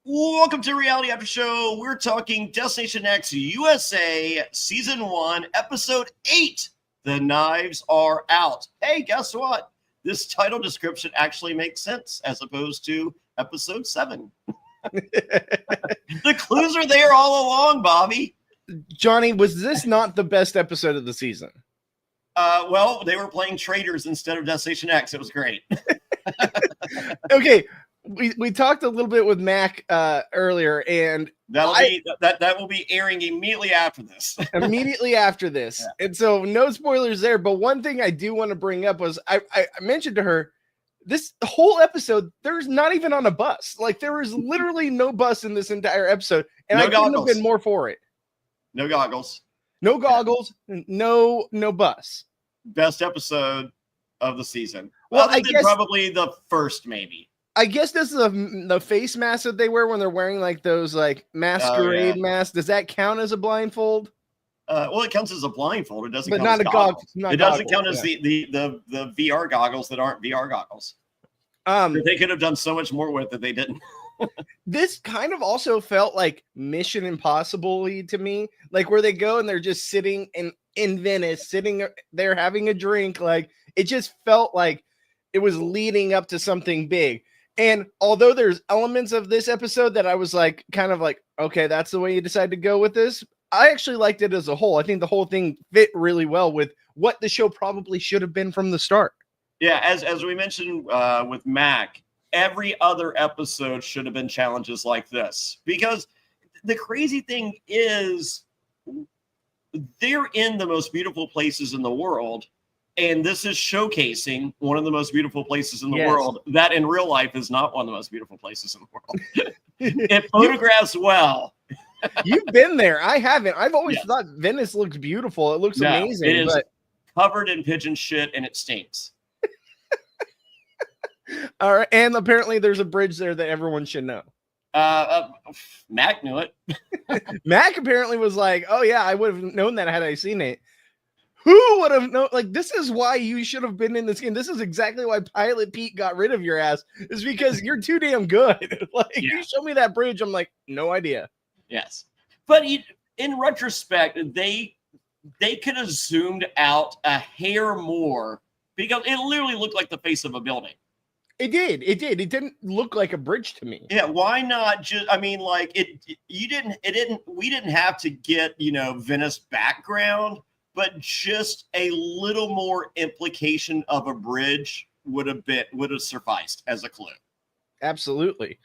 Welcome to Reality After Show. We're talking Destination X USA Season 1, Episode 8. The Knives Are Out. Hey, guess what? This title description actually makes sense as opposed to Episode 7. The clues are there all along, Bobby. Johnny, was this not the best episode of the season? Well, they were playing traitors instead of Destination X. It was great. Okay, we talked a little bit with Mac earlier, and that will be airing immediately after this. Yeah. And so no spoilers there. But one thing I do want to bring up was I mentioned to her this whole episode, there's not even on a bus. Like there was literally no bus in this entire episode, and I couldn't have been more for it. No goggles, no bus. Best episode of the season. Well, I guess probably the first, maybe. I guess this is the face mask that they wear when they're wearing like those like masquerade masks. Does that count as a blindfold? Well, it counts as a blindfold. It doesn't. But count not as a goggles. It doesn't count as the VR goggles that aren't VR goggles. They could have done so much more with it. They didn't. This kind of also felt like Mission Impossible-y to me, like where they go and they're just sitting in Venice, sitting there having a drink. Like it just felt like it was leading up to something big. And although there's elements of this episode that I was like, kind of like, okay, that's the way you decide to go with this, I actually liked it as a whole. I think the whole thing fit really well with what the show probably should have been from the start. Yeah, as we mentioned with Mac, every other episode should have been challenges like this. Because the crazy thing is, they're in the most beautiful places in the world. And this is showcasing one of the most beautiful places in the world that in real life is not one of the most beautiful places in the world. It photographs well. You've been there. I haven't. I've always thought Venice looks beautiful. It looks amazing. It is covered in pigeon shit and it stinks. All right. And apparently there's a bridge there that everyone should know. Mac knew it. Mac apparently was like, oh yeah, I would have known that had I seen it. Who would have known? Like, this is why you should have been in this game. This is exactly why Pilot Pete got rid of your ass, is because you're too damn good. Like, you show me that bridge, I'm like, no idea. Yes. But in retrospect, they could have zoomed out a hair more because it literally looked like the face of a building. It did. It didn't look like a bridge to me. Yeah. Why not just, I mean, like we didn't have to get, Venice background. But just a little more implication of a bridge would have sufficed as a clue. Absolutely.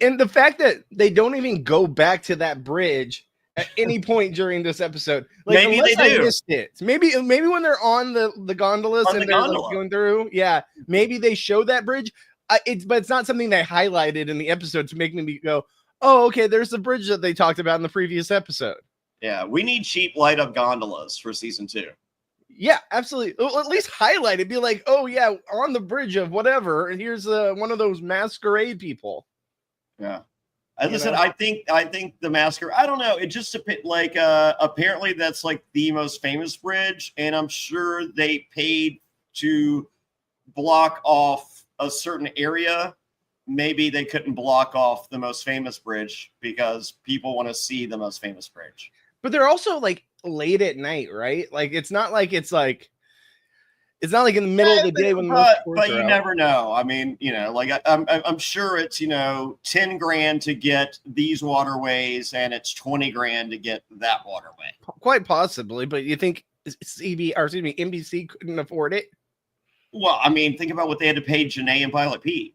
And the fact that they don't even go back to that bridge at any point during this episode. Like, maybe they do. I missed it. Maybe when they're on the gondolas and they're like going through. Yeah. Maybe they show that bridge. But it's not something they highlighted in the episode to make me go, oh, okay, there's the bridge that they talked about in the previous episode. Yeah, we need cheap light up gondolas for season 2. Yeah, absolutely. Well, at least highlight it. Be like, oh yeah, on the bridge of whatever. And here's one of those masquerade people. Yeah, as I said, I think the masquerade. I don't know. It just like apparently that's like the most famous bridge, and I'm sure they paid to block off a certain area. Maybe they couldn't block off the most famous bridge because people want to see the most famous bridge. But they're also like late at night, right? Like it's not like in the middle of the day when. But you never know. I mean, like I'm sure it's $10,000 to get these waterways, and it's $20,000 to get that waterway. Quite possibly, but you think NBC couldn't afford it? Well, I mean, think about what they had to pay Janae and Pilot Pete.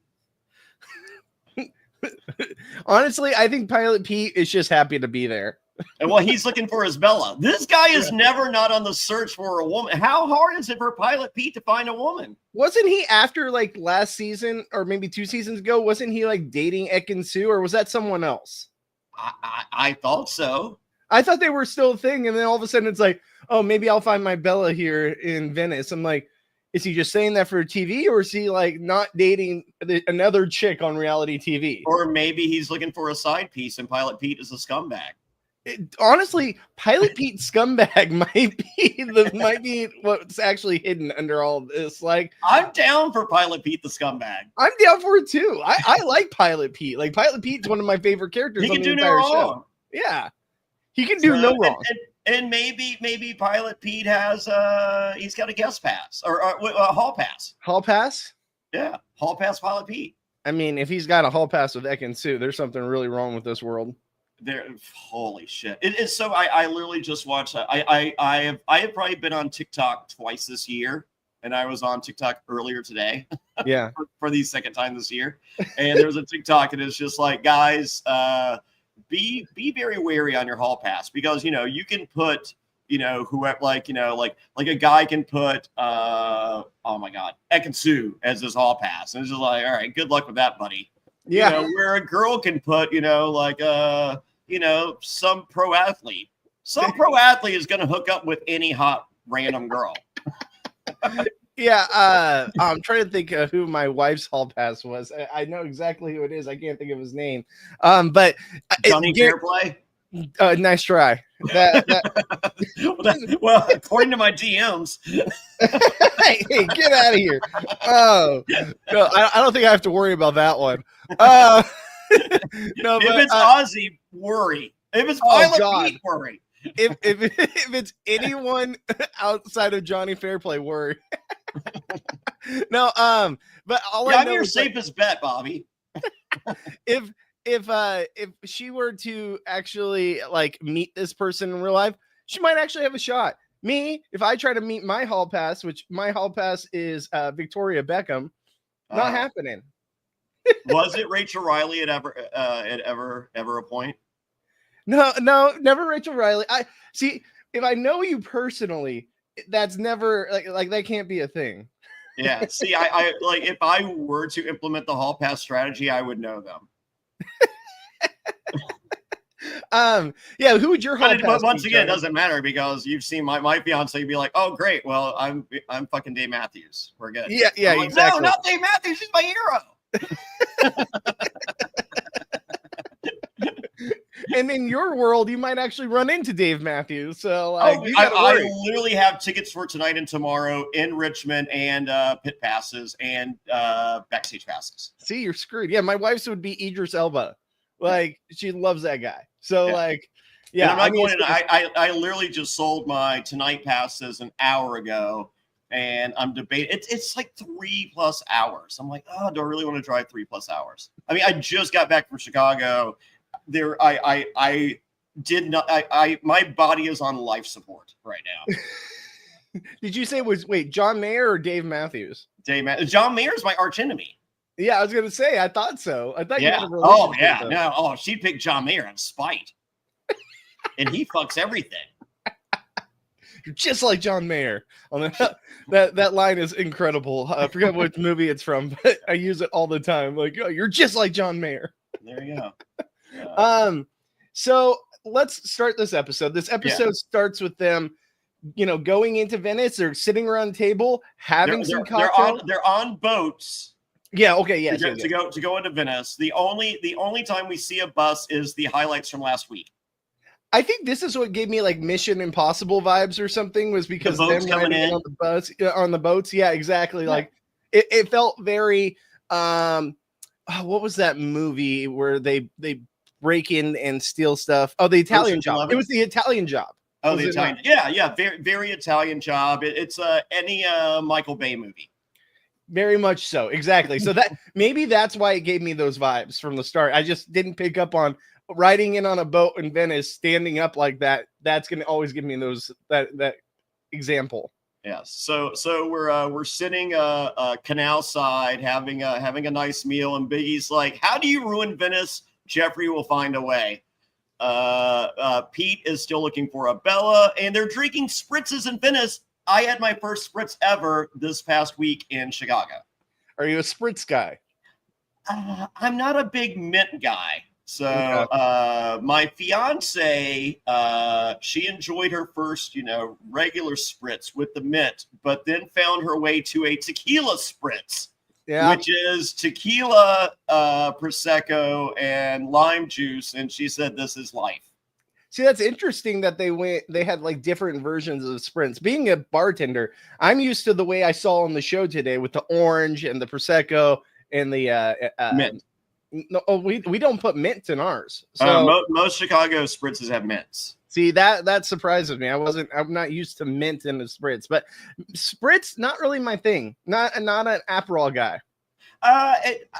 Honestly, I think Pilot Pete is just happy to be there. And well, he's looking for his Bella. This guy is never not on the search for a woman. How hard is it for Pilot Pete to find a woman? Wasn't he after like last season or maybe 2 seasons ago? Wasn't he like dating Ekin-Su, or was that someone else? I thought so. I thought they were still a thing, and then all of a sudden it's like, oh, maybe I'll find my Bella here in Venice. I'm like, is he just saying that for TV, or is he like not dating another chick on reality TV? Or maybe he's looking for a side piece and Pilot Pete is a scumbag. Honestly, Pilot Pete scumbag might be what's actually hidden under all of this. Like, I'm down for Pilot Pete the scumbag. I'm down for it too. I like Pilot Pete. Like, Pilot Pete's one of my favorite characters He on can the do no entire wrong. show. Yeah, he can do no wrong. And maybe Pilot Pete has he's got a guest pass or a hall pass. Hall pass? Yeah, hall pass Pilot Pete. I mean, if he's got a hall pass with Ekin Sue, there's something really wrong with this world. There, holy shit! It is so. I literally just watched. I have probably been on TikTok twice this year, and I was on TikTok earlier today. Yeah, for the second time this year, and there's a TikTok, and it's just like, guys, be very wary on your hall pass, because you can put whoever, like a guy can put oh my god, Ekin Sue as his hall pass, and it's just like, all right, good luck with that, buddy. yeah. Where a girl can put some pro athlete. Some pro athlete is going to hook up with any hot random girl. Yeah, I'm trying to think of who my wife's hall pass was. I know exactly who it is. I can't think of his name. But Jonny Fairplay. Nice try. Well, according to my DMs. hey, get out of here. Oh, no, I don't think I have to worry about that one. No, if it's Ozzy, worry. If it's Pilot Pete, worry. If it's anyone outside of Jonny Fairplay, worry. No, but I'm your safest bet, Bobby. If she were to actually like meet this person in real life, she might actually have a shot. Me, if I try to meet my hall pass, which my hall pass is Victoria Beckham, not happening. Was it Rachel Riley at ever a point? No, never Rachel Riley. I see. If I know you personally, that's never like that can't be a thing. Yeah. See, I like, if I were to implement the hall pass strategy, I would know them. Yeah, who would your hall pass? But once again, it doesn't matter, because you've seen my fiance be like, oh great, well I'm fucking Dave Matthews. We're good. Yeah, like, exactly. No, not Dave Matthews. He's my hero. And in your world, you might actually run into Dave Matthews. So like, I literally have tickets for tonight and tomorrow in Richmond, and pit passes and backstage passes. See, you're screwed. Yeah, my wife's would be Idris Elba. Like, she loves that guy. So like, yeah. And I'm not going. I literally just sold my tonight passes an hour ago, and I'm debating. It's like 3+ hours. I'm like, oh, do I really want to drive 3+ hours? I mean, I just got back from Chicago. I did not. My body is on life support right now. Did you say it was John Mayer or Dave Matthews? John Mayer is my arch enemy. Yeah, I was gonna say. I thought so. I thought you had a relationship. Oh yeah, no. Oh, she'd pick John Mayer in spite, and he fucks everything. You're just like John Mayer. That line is incredible. I forget what movie it's from, but I use it all the time. Like, oh, you're just like John Mayer. There you go. So let's start this episode. This episode starts with them, going into Venice. They're sitting around the table, having some cocktails. They're on boats. Yeah. Okay. Yeah. To go into Venice. The only time we see a bus is the highlights from last week. I think this is what gave me like Mission Impossible vibes or something, was because the boats them coming in on the boats. Yeah, exactly. Yeah. Like it felt very. What was that movie where they break in and steal stuff? Oh, the Italian Job. 11? It was the Italian Job. Oh, the Italian. Yeah. Very, very Italian Job. It's any Michael Bay movie. Very much so. Exactly. So that maybe that's why it gave me those vibes from the start. I just didn't pick up on riding in on a boat in Venice, standing up like that. That's going to always give me that example. Yes. So we're sitting canal side having a nice meal, and Biggie's like, "How do you ruin Venice? Jeffrey will find a way." Pete is still looking for a Bella, and they're drinking spritzes in Venice. I had my first spritz ever this past week in Chicago. Are you a spritz guy? I'm not a big mint guy. So my fiance, she enjoyed her first, regular spritz with the mint, but then found her way to a tequila spritz, which is tequila, Prosecco, and lime juice. And she said, "This is life." See, that's interesting that they had like different versions of sprints. Being a bartender, I'm used to the way I saw on the show today with the orange and the Prosecco and the Mint. no, we don't put mint in ours. So Most Chicago spritzes have mints. see, that surprises me. I'm not used to mint in the spritz, but spritz not really my thing. Not an Aperol guy.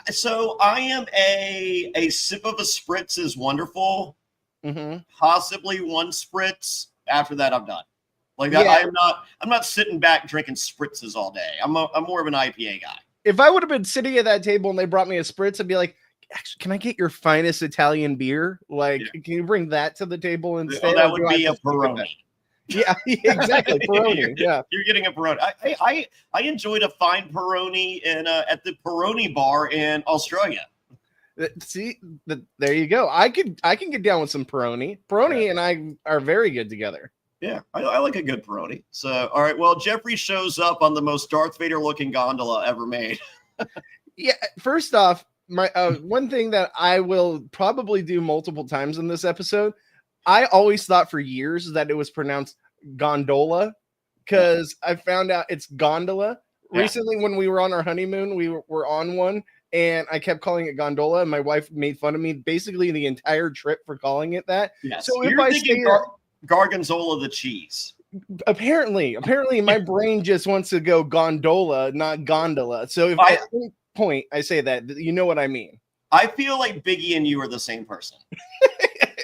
So I am a sip of a spritz is wonderful. Mm-hmm. Possibly one spritz. After that, I'm done. Like that, Yeah. I'm not sitting back drinking spritzes all day. I'm more of an IPA guy. If I would have been sitting at that table and they brought me a spritz, I'd be like, actually, can I get your finest Italian beer? Like, can you bring that to the table instead? That would be a Peroni. Yeah, exactly. Peroni. Yeah, you're getting a Peroni. I enjoyed a fine Peroni at the Peroni bar in Australia. See, there you go. I can get down with some Peroni. Peroni and I are very good together. Yeah, I like a good Peroni. So, all right. Well, Jeffrey shows up on the most Darth Vader looking gondola ever made. Yeah. First off, my one thing that I will probably do multiple times in this episode, I always thought for years that it was pronounced gondola because I found out it's gondola. Yeah. Recently, when we were on our honeymoon, we were on one. And I kept calling it gondola, and my wife made fun of me basically the entire trip for calling it that. Yes. So You're thinking Gargonzola the cheese. Apparently, my brain just wants to go gondola, not gondola. So if at any point I say that, you know what I mean. I feel like Biggie and you are the same person,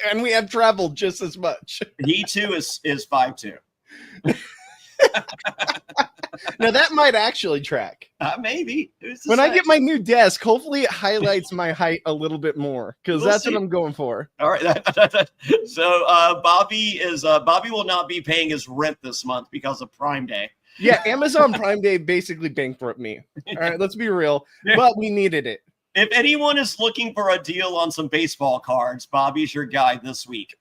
and we have traveled just as much. He too is 5'2". Now that might actually track. Maybe. When I get my new desk, hopefully it highlights my height a little bit more because that's what I'm going for. All right. So Bobby will not be paying his rent this month because of Prime Day. Yeah, Amazon Prime Day basically bankrupt me. All right, let's be real, but we needed it. If anyone is looking for a deal on some baseball cards, Bobby's your guy this week.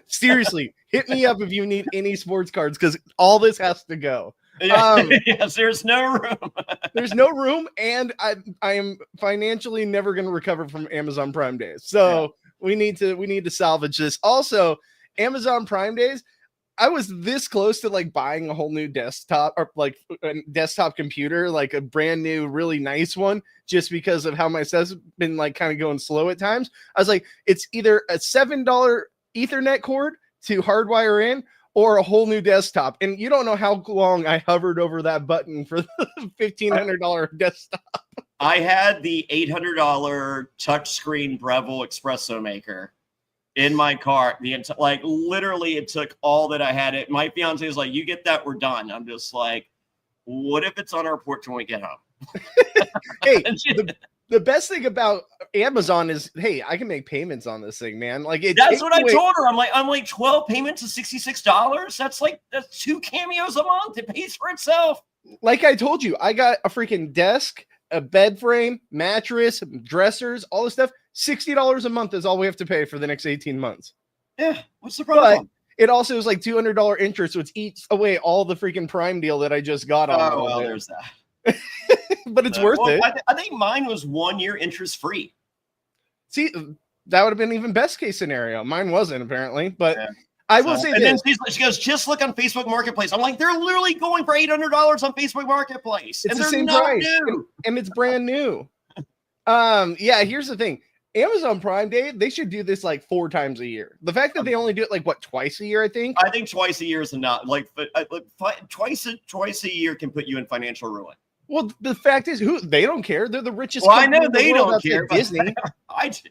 Seriously, hit me up if you need any sports cards because all this has to go. Yes, there's no room. There's no room, and I am financially never going to recover from Amazon Prime Days. So we need to salvage this. Also, Amazon Prime Days, I was this close to like buying a whole new desktop or like a desktop computer, like a brand new, really nice one, just because of how my stuff's been like kind of going slow at times. I was like, it's either a $7 Ethernet cord to hardwire in or a whole new desktop. And you don't know how long I hovered over that button for the $1,500 desktop. I had the $800 touchscreen Breville espresso maker in my car. Like literally it took all that I had. It. My fiance is like, you get that, we're done. I'm just like, what if it's on our porch when we get home? Hey, the best thing about Amazon is, hey, I can make payments on this thing, man. Like that's what I told her. I'm like 12 payments of $66. That's 2 cameos a month. It pays for itself. Like I told you, I got a freaking desk, a bed frame, mattress, dressers, all this stuff. $60 a month is all we have to pay for the next 18 months. Yeah, what's the problem? But it also is like $200 interest, which eats away all the freaking Prime deal that I just got on. Oh, well, there's that. But it's worth it. I think mine was 1 year interest free. See, that would have been even best case scenario. Mine wasn't apparently, but I will say this. Then she goes, just look on Facebook Marketplace. I'm like, they're literally going for $800 on Facebook Marketplace. It's the same price, and it's brand new. Yeah, here's the thing. Amazon Prime Day, they should do this like 4 times a year. The fact that they only do it like what, twice a year, I think. I think twice a year is enough. Like twice a year can put you in financial ruin. Well, the fact is, they don't care. They're the richest. Well, I know they don't care. Disney. I do.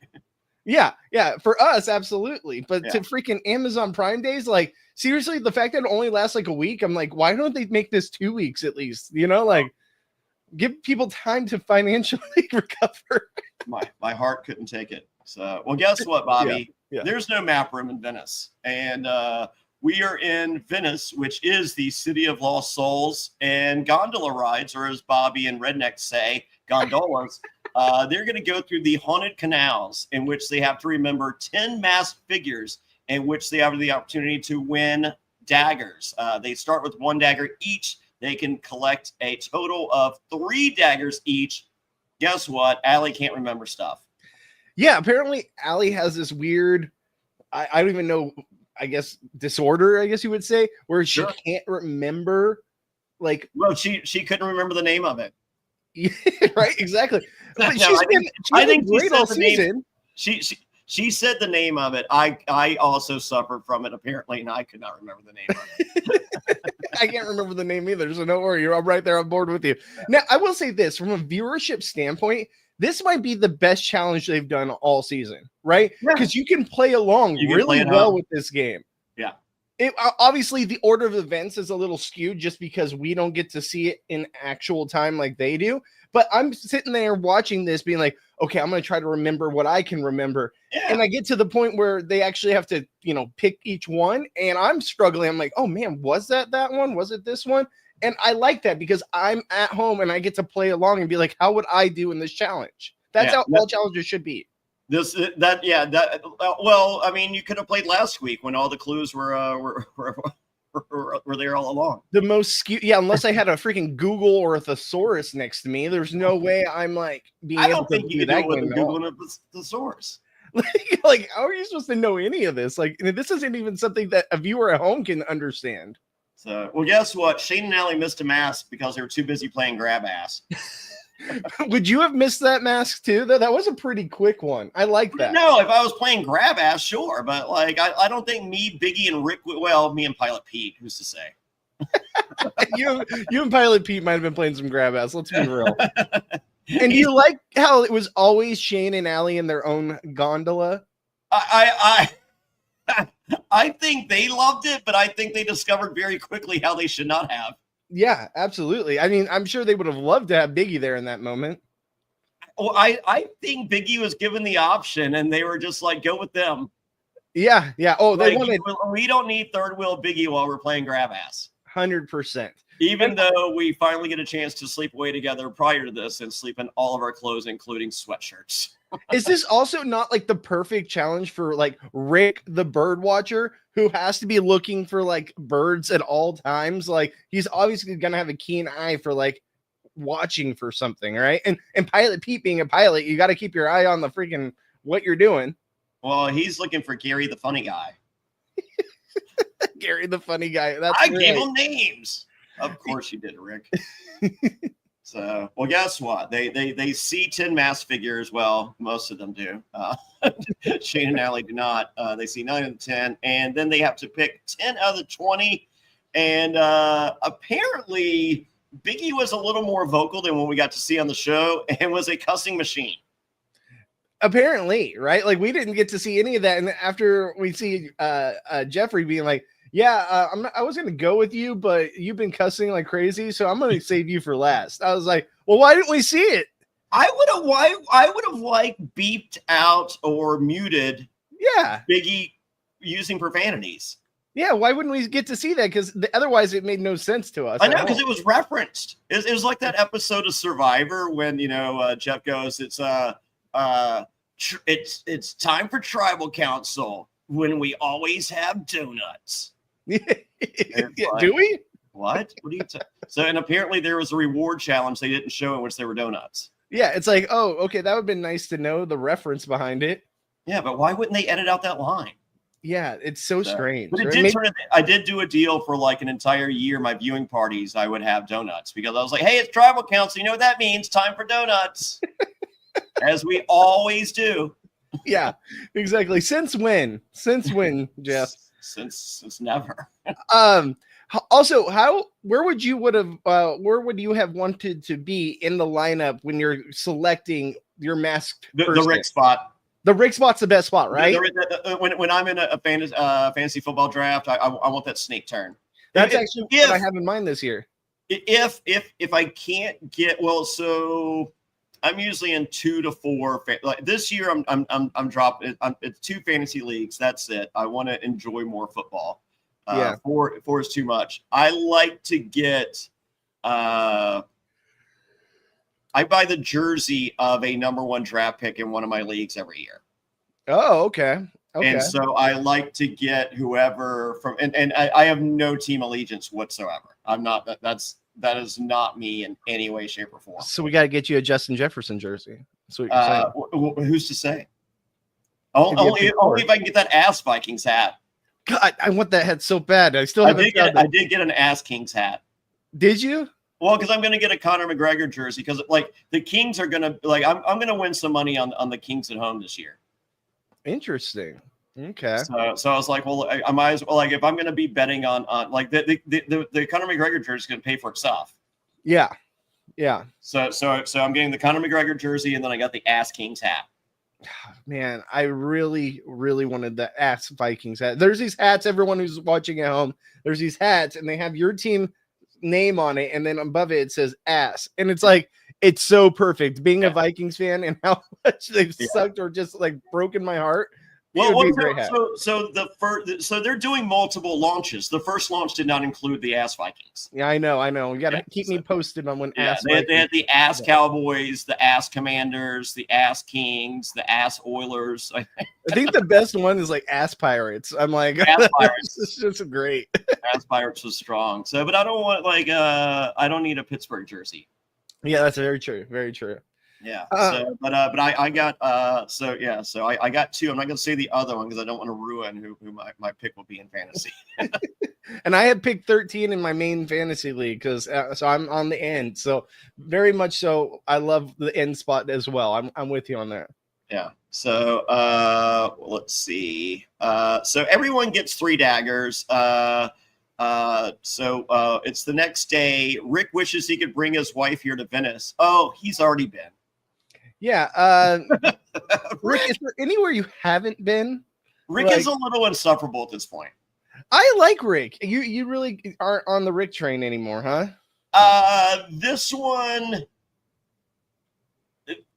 Yeah. For us, absolutely. But to freaking Amazon Prime Days, like seriously, the fact that it only lasts like a week, I'm like, why don't they make this 2 weeks at least? You know, like give people time to financially recover. My heart couldn't take it. So, well, guess what, Bobby? Yeah. There's no map room in Venice, and we are in Venice, which is the city of lost souls, and gondola rides, or as Bobby and rednecks say, gondolas. They're going to go through the haunted canals, in which they have to remember 10 masked figures, in which they have the opportunity to win daggers. They start with 1 dagger each. They can collect a total of 3 daggers each. Guess what? Allie can't remember stuff. Yeah, apparently Allie has this weird, I don't even know I guess, disorder, I guess you would say, where she Sure. can't remember, like, Well, she couldn't remember the name of it. right? Exactly. But No, she's I think been she great said all the name. season. She said the name of it. I also suffered from it apparently, and I could not remember the name of it. I can't remember the name either, so don't worry. I'm right there on board with you. Now, I will say this from a viewership standpoint, this might be the best challenge they've done all season, right? Yeah. Because you can play along You can really play at well home. with this game. Yeah. Obviously, the order of events is a little skewed just because we don't get to see it in actual time like they do. But I'm sitting there watching this being like, okay, I'm going to try to remember what I can remember. Yeah. And I get to the point where they actually have to, pick each one. And I'm struggling. I'm like, oh man, was that one? Was it this one? And I like that because I'm at home and I get to play along and be like, how would I do in this challenge? That's how all challenges should be. Well, I mean, you could have played last week when all the clues were there all along. The most skewed, unless I had a freaking Google or a thesaurus next to me, there's no way I'm like being I able don't think to you do could do that it with a game at Google all. and a thesaurus. Like, how are you supposed to know any of this? Like, this isn't even something that a viewer at home can understand. So, well, guess what? Shane and Allie missed a mask because they were too busy playing grab ass. Would you have missed that mask too? Though that was a pretty quick one. I like that. No, if I was playing grab ass, sure, but like I don't think me, Biggie, and Rick. Well, me and Pilot Pete. Who's to say? you and Pilot Pete might have been playing some grab ass. Let's be real. And do you like how it was always Shane and Allie in their own gondola? I think they loved it, but I think they discovered very quickly how they should not have. Yeah, absolutely. I mean, I'm sure they would have loved to have Biggie there in that moment. Well, I think Biggie was given the option, and they were just like, go with them. Yeah. Oh, they wanted. We don't need third wheel Biggie while we're playing grab ass. 100%. Even though we finally get a chance to sleep away together prior to this and sleep in all of our clothes, including sweatshirts. Is this also not like the perfect challenge for like Rick, the bird watcher, who has to be looking for like birds at all times? Like he's obviously going to have a keen eye for like watching for something, right? And Pilot Pete being a pilot, you got to keep your eye on the freaking what you're doing. Well, he's looking for Gary, the funny guy. Gary, the funny guy. I gave him names. Of course you did, Rick. So, well, guess what? They see 10 mask figures. Well, most of them do. Shane and Allie do not. They see 9 of the 10, and then they have to pick 10 out of the 20. And apparently, Biggie was a little more vocal than what we got to see on the show, and was a cussing machine. Apparently, right? Like we didn't get to see any of that, and after we see Jeffrey being like, "Yeah, I was gonna go with you, but you've been cussing like crazy, so I'm gonna save you for last." I was like, "Well, why didn't we see it?" I would have like beeped out or muted. Yeah, Biggie using profanities. Yeah, why wouldn't we get to see that? Because otherwise, it made no sense to us. I know, because it was referenced. It was like that episode of Survivor when Jeff goes, "It's time for tribal council when we always have donuts." Yeah, do we? What are you so? And apparently there was a reward challenge they didn't show in which there were donuts. Yeah, it's like, oh, okay, that would have been nice to know the reference behind it. Yeah, but why wouldn't they edit out that line? Yeah, it's so strange. But it did I did do a deal for like an entire year. My viewing parties, I would have donuts because I was like, "Hey, it's tribal council. You know what that means? Time for donuts." As we always do. Yeah, exactly. Since when, Jeff? Since never. Also, where would you have wanted to be in the lineup when you're selecting your masked the Rick spot? The Rick spot's the best spot, right? When I'm in a fantasy football draft, I want that snake turn. That's actually what I have in mind this year. If I can't get so I'm usually in 2 to 4. Like this year, I'm dropping. It's 2 fantasy leagues. That's it. I want to enjoy more football. 4 is too much. I like to get. I buy the jersey of a number 1 draft pick in one of my leagues every year. Oh, okay. And so I like to get whoever from, and I have no team allegiance whatsoever. I'm not, that is not me in any way, shape, or form. So we got to get you a Justin Jefferson jersey. That's what you're saying. Who's to say? Only if I can get that ass Vikings hat. God, I want that hat so bad. I still I haven't found it. I did get an Ass Kings hat. Did you? Well, because I'm going to get a Conor McGregor jersey because like the Kings are going to like I'm going to win some money on the Kings at home this year. Interesting. Okay. So I was like, well, I might as well, like, if I'm going to be betting on like the Conor McGregor jersey is going to pay for itself. Yeah. Yeah. So I'm getting the Conor McGregor jersey, and then I got the Ass Kings hat. Man, I really, really wanted the Ass Vikings hat. There's these hats, everyone who's watching at home, there's these hats, and they have your team name on it, and then above it says ass. And it's like, it's so perfect. Being a Vikings fan and how much they've sucked or just like broken my heart. Well, so they're doing multiple launches. The first launch did not include the Ass Vikings. Yeah, I know. You got to keep me posted on when Ass. They had the Ass Cowboys, the Ass Commanders, the Ass Kings, the Ass Oilers. I think the best one is like Ass Pirates. I'm like, Ass Pirates. It's just great. Ass Pirates was strong. So, but I don't want I don't need a Pittsburgh jersey. Yeah, that's very true. Very true. Yeah. But I got I got two. I'm not gonna say the other one because I don't want to ruin who my pick will be in fantasy. And I had picked 13 in my main fantasy league because so I'm on the end. So very much so. I love the end spot as well. I'm with you on that. Yeah. So let's see. So everyone gets 3 daggers. So it's the next day. Rick wishes he could bring his wife here to Venice. Oh, he's already been. Yeah. Rick, is there anywhere you haven't been? Rick is a little insufferable at this point. I like Rick. You really aren't on the Rick train anymore, huh? This one,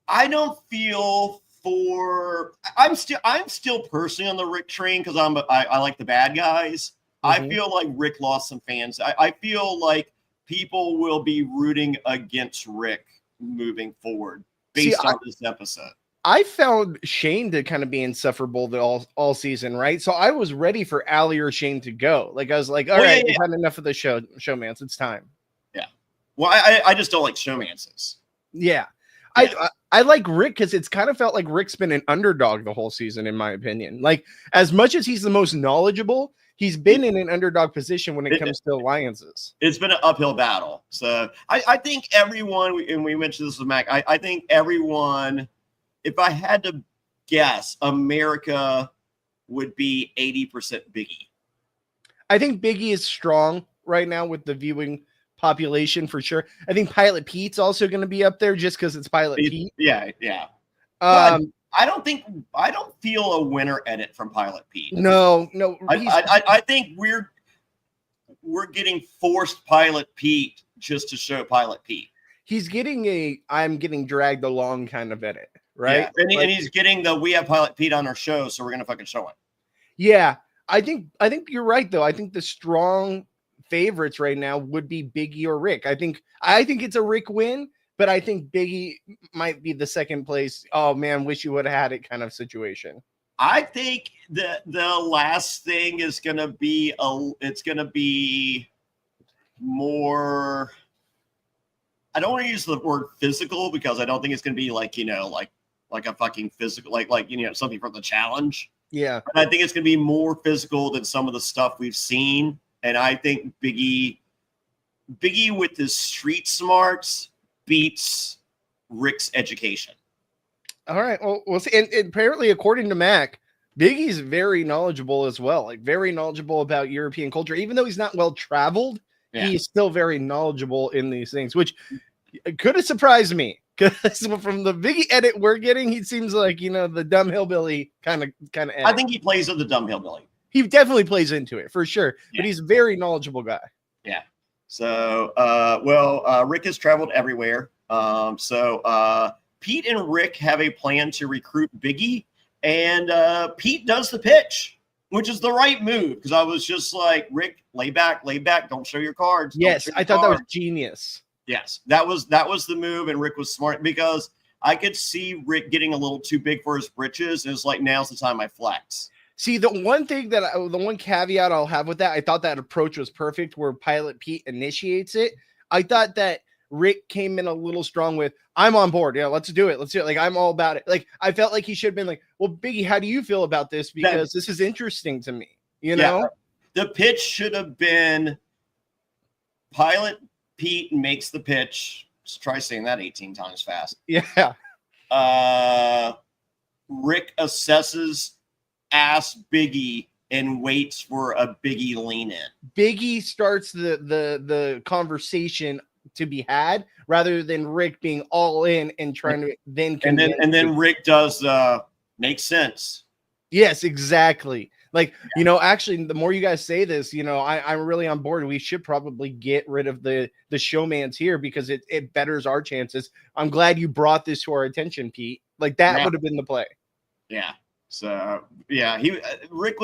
I don't feel for. I'm still personally on the Rick train because I like the bad guys. Mm-hmm. I feel like Rick lost some fans. I feel like people will be rooting against Rick moving forward based on this episode. I found Shane to kind of be insufferable all season, right? So I was ready for Allie or Shane to go. Like I was like, all right, we've had enough of the showmance. It's time. Yeah. Well, I just don't like showmances. Yeah. I like Rick because it's kind of felt like Rick's been an underdog the whole season, in my opinion. Like as much as he's the most knowledgeable, he's been in an underdog position when it comes to alliances. It's been an uphill battle. So I think everyone, and we mentioned this with Mac, I think everyone, if I had to guess, America would be 80% Biggie. I think Biggie is strong right now with the viewing population for sure. I think Pilot Pete's also going to be up there just because it's Pilot Pete. Yeah. I don't feel a winner edit from Pilot Pete. No. I think we're getting forced Pilot Pete just to show Pilot Pete. He's getting I'm getting dragged along kind of edit, right? Yeah. And he's getting we have Pilot Pete on our show, so we're gonna fucking show it. Yeah, I think you're right though. I think the strong favorites right now would be Biggie or Rick. I think it's a Rick win. But I think Biggie might be the second place. Oh man, wish you would have had it kind of situation. I think the last thing is gonna be more. I don't want to use the word physical because I don't think it's gonna be like a fucking physical like something from the challenge. Yeah, but I think it's gonna be more physical than some of the stuff we've seen, and I think Biggie with his street smarts beats Rick's education. All right. Well, we'll see. And apparently, according to Mac, Biggie's very knowledgeable as well. Like very knowledgeable about European culture. Even though he's not well traveled, he's still very knowledgeable in these things, which could have surprised me. Because from the Biggie edit we're getting, he seems like the dumb hillbilly kind of. I think he plays with the dumb hillbilly. He definitely plays into it for sure. Yeah. But he's a very knowledgeable guy. Yeah. So, Rick has traveled everywhere. So Pete and Rick have a plan to recruit Biggie, and Pete does the pitch, which is the right move because I was just like, Rick, lay back, don't show your cards. Yes, I thought that was genius. Yes, that was the move, and Rick was smart because I could see Rick getting a little too big for his britches, and it's like now's the time I flex. See, the one caveat I'll have with that, I thought that approach was perfect where Pilot Pete initiates it. I thought that Rick came in a little strong with, I'm on board. Yeah, let's do it. Like, I'm all about it. Like, I felt like he should have been like, well, Biggie, how do you feel about this? Because this is interesting to me. You know, the pitch should have been Pilot Pete makes the pitch. Let's try saying that 18 times fast. Yeah. Rick assesses, asks Biggie, and waits for a Biggie lean in. Biggie starts the conversation to be had rather than Rick being all in and trying to then and then Rick does makes sense. Yes, exactly. Like, you know, actually, the more you guys say this, you know, I'm really on board. We should probably get rid of the showmans here because it betters our chances. I'm glad you brought this to our attention, Pete. Like, that would have been the play. Yeah. So, yeah, Rick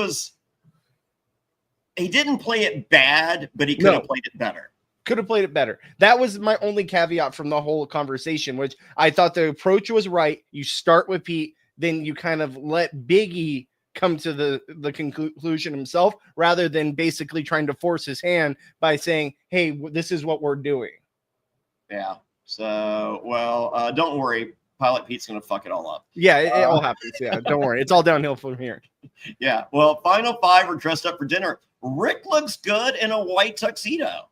he didn't play it bad, but he could have played it better. Could have played it better. That was my only caveat from the whole conversation, which I thought the approach was right. You start with Pete, then you kind of let Biggie come to the conclusion himself rather than basically trying to force his hand by saying, hey, this is what we're doing. Yeah. So, well, don't worry. Pilot Pete's going to fuck it all up. Yeah, it all happens. Yeah, don't worry. It's all downhill from here. Yeah. Well, final five are dressed up for dinner. Rick looks good in a white tuxedo.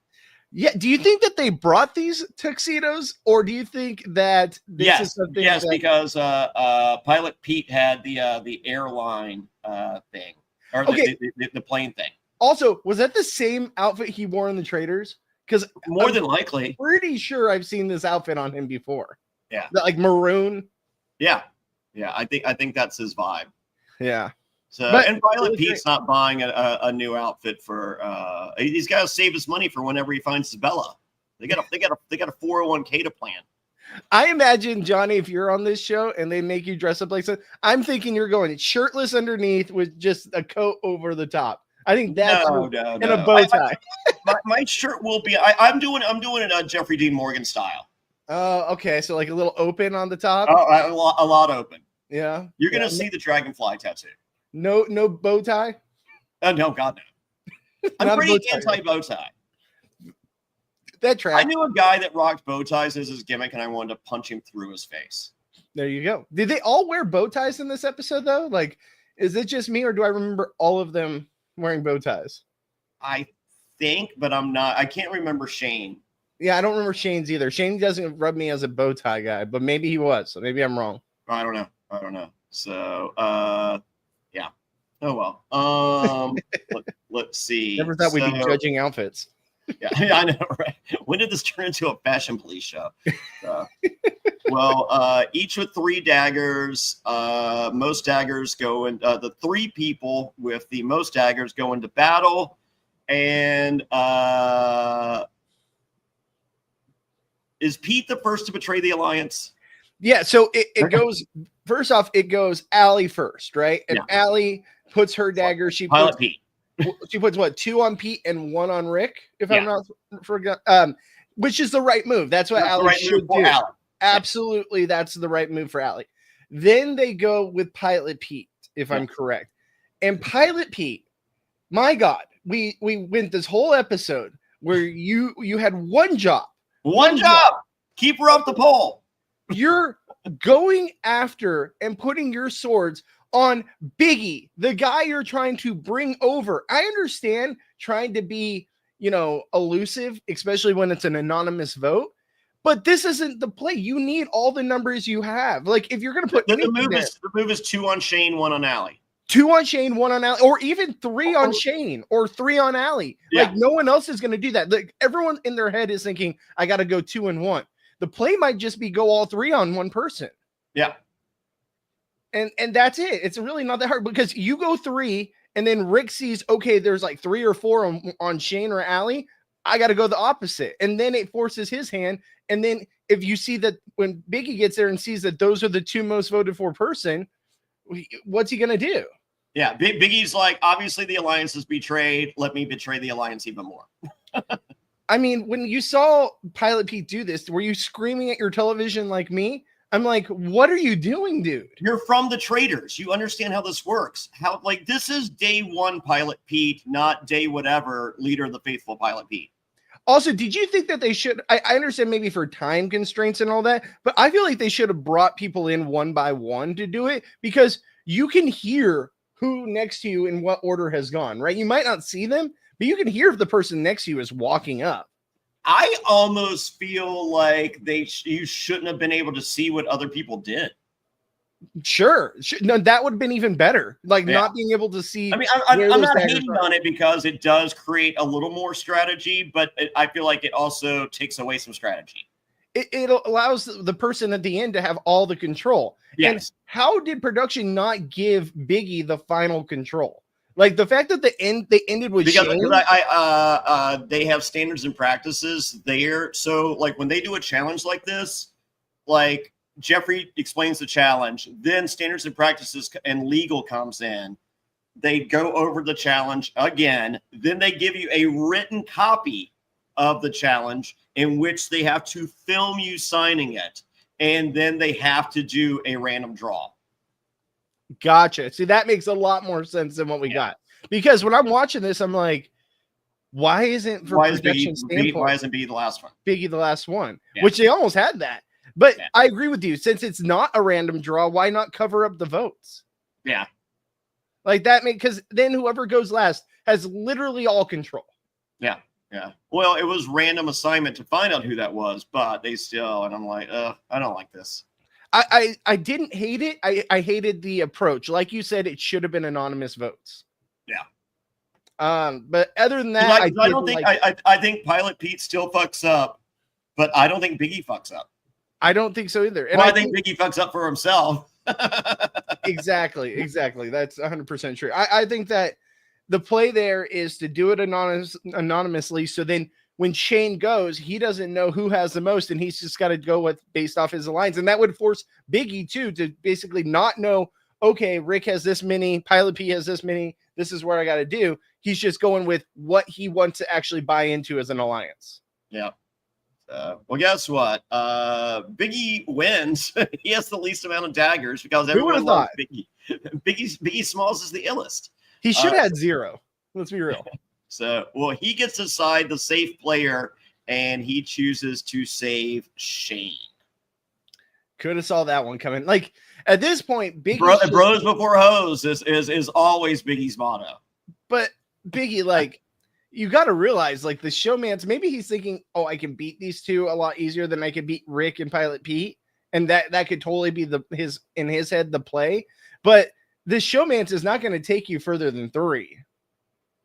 Yeah. Do you think that they brought these tuxedos, or do you think that this is something? Yes, because Pilot Pete had the airline thing, or the plane thing. Also, was that the same outfit he wore in the Traders? Because more than likely, pretty sure I've seen this outfit on him before. Yeah, like maroon. Yeah. I think that's his vibe. Yeah. So, and Pilot Pete's not buying a new outfit for. He's got to save his money for whenever he finds his Bella. They got a 401k to plan. I imagine, Johnny, if you're on this show and they make you dress up like that, I'm thinking you're going shirtless underneath with just a coat over the top. I think that's and a bow tie. My shirt will be. I'm doing it on Jeffrey Dean Morgan style. Okay, so like a little open on the top. Oh, a lot open. Yeah, you're gonna see the dragonfly tattoo. No bow tie. Oh no, God no. I'm pretty anti bow tie. That track. I knew a guy that rocked bow ties as his gimmick, and I wanted to punch him through his face. There you go. Did they all wear bow ties in this episode though? Like, is it just me, or do I remember all of them wearing bow ties? I think, but I'm not. I can't remember Shane. Yeah, I don't remember Shane's either. Shane doesn't rub me as a bow tie guy, but maybe he was. So maybe I'm wrong. I don't know. So, yeah. Oh well. Let's see. Never thought we'd be judging outfits. Yeah, I know, right? When did this turn into a fashion police show? Well, each with 3 daggers. Most daggers go in. The 3 people with the most daggers go into battle, and is Pete the first to betray the alliance? Yeah, so it goes first off. It goes Allie first, right? And Allie puts her dagger. She Pilot Pete. She puts what, 2 on Pete and 1 on Rick, if I'm not forget. Which is the right move. That's what Allie should do. Absolutely, that's the right move for Allie. Then they go with Pilot Pete, if I'm correct. And Pilot Pete, my God, we went this whole episode where you had one job. One job. Keep her up the pole. You're going after and putting your swords on Biggie, the guy you're trying to bring over. I understand trying to be, elusive, especially when it's an anonymous vote, but this isn't the play. You need all the numbers you have. Like, if you're going to put the move is 2 on Shane, 1 on Allie. 2 on Shane, 1 on Allie, or even 3 on Shane or 3 on Allie. Yeah. Like, no one else is going to do that. Like, everyone in their head is thinking, I got to go 2 and 1. The play might just be go all 3 on one person. Yeah. And that's it. It's really not that hard because you go 3 and then Rick sees, okay, there's like 3 or 4 on Shane or Allie. I got to go the opposite. And then it forces his hand. And then if you see that when Biggie gets there and sees that those are the 2 most voted for person, what's he going to do? Yeah. Biggie's like, obviously the alliance is betrayed. Let me betray the alliance even more. I mean, when you saw Pilot Pete do this, were you screaming at your television like me? I'm like, what are you doing, dude? You're from the Traders. You understand how this works. This is day 1 Pilot Pete, not day whatever leader of the faithful Pilot Pete. Also, did you think that they should? I understand maybe for time constraints and all that, but I feel like they should have brought people in one by one to do it because you can hear who next to you in what order has gone, right? You might not see them, but you can hear if the person next to you is walking up. I almost feel like you shouldn't have been able to see what other people did. Sure. No, that would have been even better. Like Yeah. not being able to see. I mean, I'm not hating on it because it does create a little more strategy, but I feel like it also takes away some strategy. It allows the person at the end to have all the control. Yes. And how did production not give Biggie the final control? Like the fact that they ended with because Shane. They have standards and practices there. So like when they do a challenge like this, like Jeffrey explains the challenge, then standards and practices and legal comes in. They go over the challenge again. Then they give you a written copy of the challenge in which they have to film you signing it. And then they have to do a random draw. Gotcha. See, that makes a lot more sense than what we got. Because when I'm watching this, I'm like, why isn't Biggie the last one? Biggie the last one, which they almost had that. But I agree with you. Since it's not a random draw, why not cover up the votes? Yeah. Like that because then whoever goes last has literally all control. Yeah. Yeah. Well, it was random assignment to find out who that was, but they still, and I'm like, I don't like this. I didn't hate it. I hated the approach. Like you said, it should have been anonymous votes. Yeah. But other than that, I think Pilot Pete still fucks up, but I don't think Biggie fucks up. I don't think so either. And I think Biggie fucks up for himself. Exactly. That's 100% true. I think that the play there is to do it anonymously. So then when Shane goes, he doesn't know who has the most, and he's just got to go with based off his alliance. And that would force Biggie too to basically not know, okay, Rick has this many, Pilot P has this many, this is what I got to do. He's just going with what he wants to actually buy into as an alliance. Yeah. Well, guess what? Biggie wins. He has the least amount of daggers because everyone loves Biggie. Biggie Smalls is the illest. He should have had 0. Let's be real. So, well, he gets to side the safe player, and he chooses to save Shane. Could have saw that one coming. Like at this point, Biggie bros before hoes is always Biggie's motto. But Biggie, like. You got to realize, like, the showman's maybe he's thinking, oh, I can beat these two a lot easier than I could beat Rick and Pilot Pete. And that could totally be in his head, the play. But the showman's is not going to take you further than 3.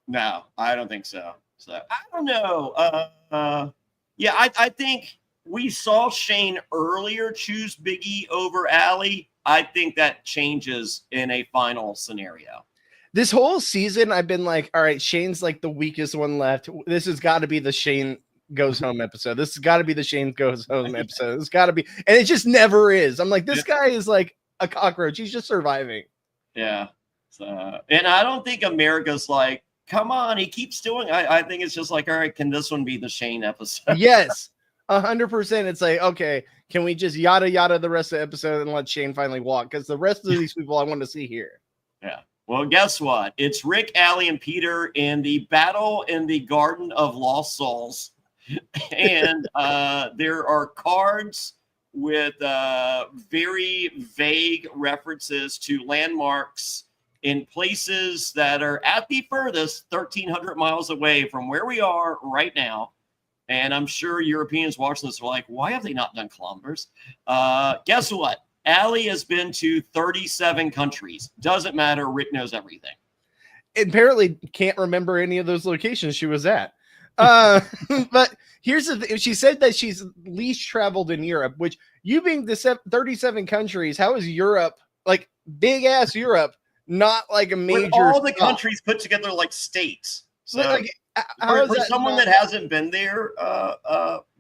No, I don't think so. So I don't know. I think we saw Shane earlier choose Biggie over Allie. I think that changes in a final scenario. This whole season, I've been like, all right, Shane's like the weakest one left. This has got to be the Shane goes home episode. This has got to be the Shane goes home episode. It's got to be. And it just never is. I'm like, this guy is like a cockroach. He's just surviving. Yeah. So, and I don't think America's like, come on, he keeps doing. I think it's just like, all right, can this one be the Shane episode? Yes. 100%. It's like, okay, can we just yada yada the rest of the episode and let Shane finally walk? Because the rest of these people I want to see here. Yeah. Well, guess what? It's Rick, Allie, and Peter in the battle in the Garden of Lost Souls. And there are cards with very vague references to landmarks in places that are at the furthest 1,300 miles away from where we are right now. And I'm sure Europeans watching this are like, why have they not done kilometers? Guess what? Allie has been to 37 countries. Doesn't matter. Rick knows everything. Apparently can't remember any of those locations she was at. But here's the thing. She said that she's least traveled in Europe, which you being the 37 countries, how is Europe, like big ass Europe, not like a major with all the countries put together like states? So like, for someone that hasn't been there,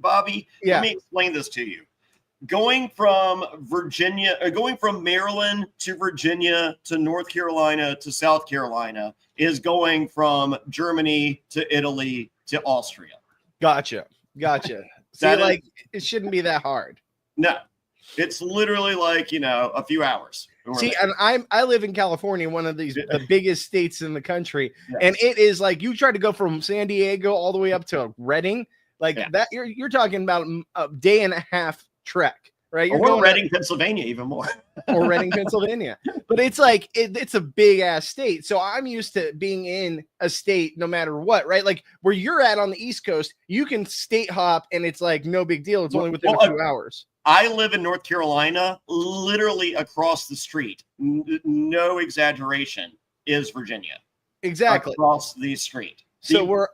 Bobby, let me explain this to you. Going from Maryland to Virginia to North Carolina to South Carolina is going from Germany to Italy to Austria. Gotcha. See, like it shouldn't be that hard. No, it's literally like, a few hours. See, and I live in California, one of the biggest states in the country. Yes. And it is like you try to go from San Diego all the way up to Reading, like that. You're talking about a day and a half trek right? You're Or going Reading, Pennsylvania, even more. or Reading, Pennsylvania. But it's like it's a big ass state. So I'm used to being in a state no matter what, right? Like where you're at on the East Coast, you can state hop and it's like no big deal. It's only within a few hours. I live in North Carolina, literally across the street. No exaggeration, is Virginia. Exactly. Across the street. So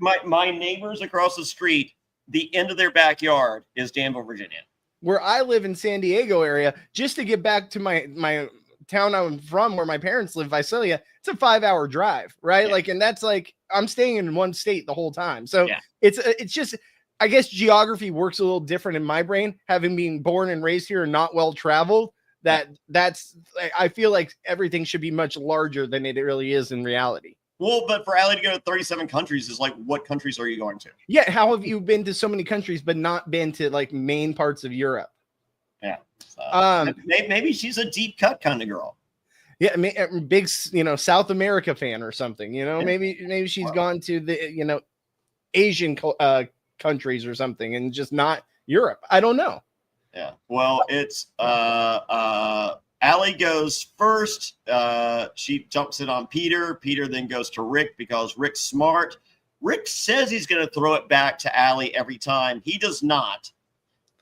my neighbors across the street, the end of their backyard is Danville, Virginia. Where I live in San Diego area, just to get back to my town I'm from, where my parents live, Visalia, it's a 5-hour drive, right? Yeah. Like, and that's like, I'm staying in one state the whole time. So it's just, I guess geography works a little different in my brain, having been born and raised here and not well traveled. That's I feel like everything should be much larger than it really is in reality. Well, but for Allie to go to 37 countries is like, what countries are you going to? Yeah, how have you been to so many countries but not been to like main parts of Europe? Yeah, so, maybe she's a deep cut kind of girl. Yeah, big, South America fan or something. Maybe she's gone to the Asian countries or something and just not Europe. I don't know. Yeah, well, it's Allie goes first. She jumps in on Peter. Peter then goes to Rick because Rick's smart. Rick says he's going to throw it back to Allie every time. He does not.